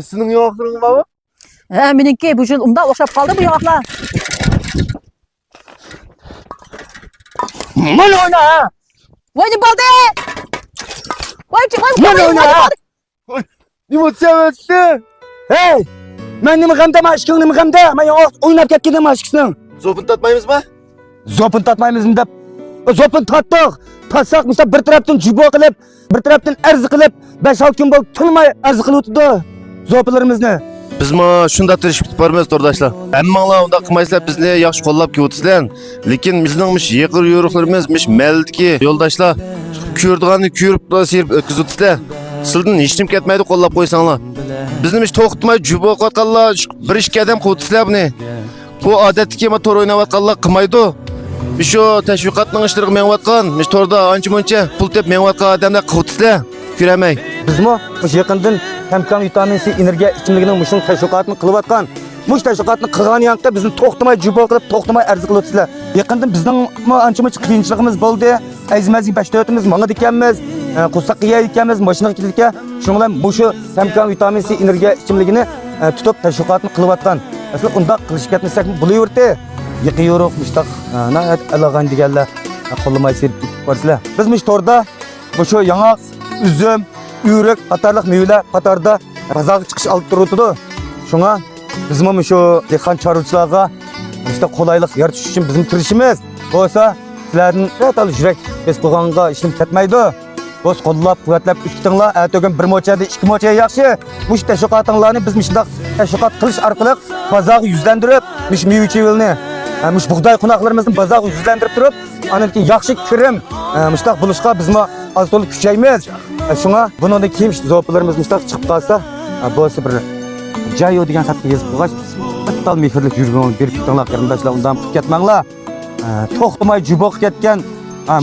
Sizning yo'qlaringiz bormi? Meniki bu yil unda o'xshab qoldi bu yoqlar. Mana o'yna. Voy ne bo'ldi? Mana o'yna. Nima deyapsiz? Hey! Men nima qildim mashqing nima qildim? Men o'ynab ketgandim mashqsing. Zopun tatmaymizmi? Zopun tatmaymizmi deb. Zopun tatdik. Tatsak mesela bir taraftan jubo qilib, bir taraftan arz qilib, 5-6 kun bo'lib tinmay arz qilib o'tdi. Zopalarimizni. Biz ma shunda tirishib boramiz to'rdoshlar. Hammanglar unda qilmaysizlar, bizni yaxshi qo'llab kelyapsizlar. Lekin bizningmish yiqir yo'riqlarimiz, yo'ldagi yo'ldoshlar ko'rdiganni ko'rib sirib o'tkazibsizlar. Sizdan hech kim ketmaydi qo'llab qo'ysanglar. Biznimish to'xtatmay jubo qotganlar, bir ishga adam qo'yibsizlar buni. Bu odatdagi motor o'ynayotganlar qilmaydi. Şu təşviqatның işləri məngvatqan, torda ancha-muncha pul tep məngvatqan adamlar qo'yibsizlar. Ko'ramay. Bizmi yaqindan Hamkam vitamin C energiya ichimligining mushun tashviqotini qilayotgan. Mush tashviqotni qilgan yoqda bizni to'xtamay jubo qilib, to'xtamay arz qilyapsizlar. Yaqindan bizning ancha-muncha qiyinchiligimiz bo'ldi. Azmazi başlayotimiz, manga dekanmiz, qo'saqqiya ekanmiz, mashinaga ketdik. Shuning bilan mushu Hamkam vitamin C energiya ichimligini tutib tashviqotni qilayotgan. Asli unda qilishib ketmasak bo'laverdi. Yiqiyoruk müştaq, nəhayət əlağan digərlər qo'llamay serib varsizlar. Biz torda bu shu yanaq, üzüm, ürək, qatarlıq meyvelər qatarda bozorga chiqish olib turibdi. Shunga bizmi shu dehqon chorvachilarga müştaq qolaylik yaratish uchun bizim tirishimiz bo'lsa, sizlarning to'tal yurak biz qo'yganga ishim ketmaydi. Bo'z qo'llab, quvvatlab ishtinglar, atog'in bir mochada, ikki mocha yaxshi. Mush tashviqotlarni biz shunday tashviqot qilish orqali bozorga yuzlantirib, meyve chevilni Muş buğday qonaqlarimizni bozorga yuzlantirib turib, aniki yaxshi kirim mustaq bulishqa bizmi az to'liq kuchaymiz. Shunga bundan keyin zopalarimiz mustaq chiqib qolsa, bo'lsa bir jayo degan xatga yozib qo'ygaч, to'tal mehrlik yurgan bir kutinglar qarindoshlar undan qilib ketmanglar. To'xtamay juboq ketgan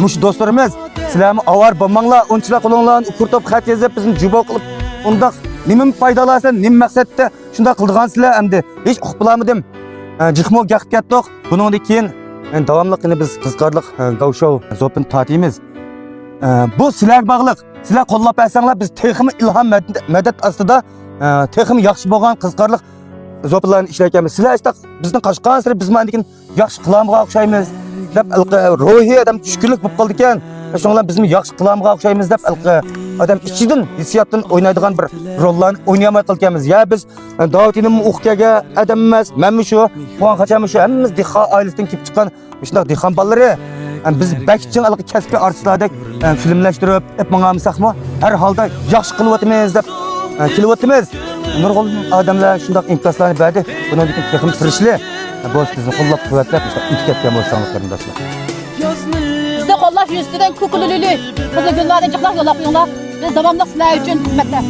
mush do'stlarimiz, sizlarni avar bo'lmanglar, unchilar qo'linglarni qurtib xat yozib bizni juboq qilib undaq nima foydalasan, nima maqsadda shunda qildigansizlar endi hech uqib bilamadim. Jixmo gaqib ketdik. Bundan keyin davomliqini biz qizqarliq gavshov zopin tatimiz. Bu sizlarga bog'liq. Sizlar qo'llab bersanglar biz texmi ilhom madad ostida texmi yaxshi bo'lgan qizqarliq zopinlarni ishlayapmiz. Sizlar işte bizni qashqan sira biz mendikin yaxshi qilamga o'xshaymiz deb ruhiy adam tushkunlik bo'lib qoldi ekan. Shunlar bizni yaxshi qilamga o'xshaymiz deb adam ichidan hissiyotdan o'ynaydigan bir rollarni o'ynayamay qolganmiz. Ya biz Davutining o'qqiga adam emas, menmi shu, qo'an qachami shu hammamiz dehqon oilasidan kelib chiqqan shunday dehqon bolaları. Biz bakchin alqi kasbiy artistlardek filmlashtirib, mangamisaqmi, har holda yaxshi qilyapmiz deb kelyapmiz. Nurg'un odamlar shunday imkoniyatlarni berdi. Bundan keyin texim tirishli. Bu bizni qo'llab quvvatlab ketgan bo'lsangiz qarindoshlar. Bizde qo'llash yuzidan ko'kulululi. Bizni gullarni jiqlab yo'llab qo'yinglar. Biz davomli sizlar uchun xizmatda.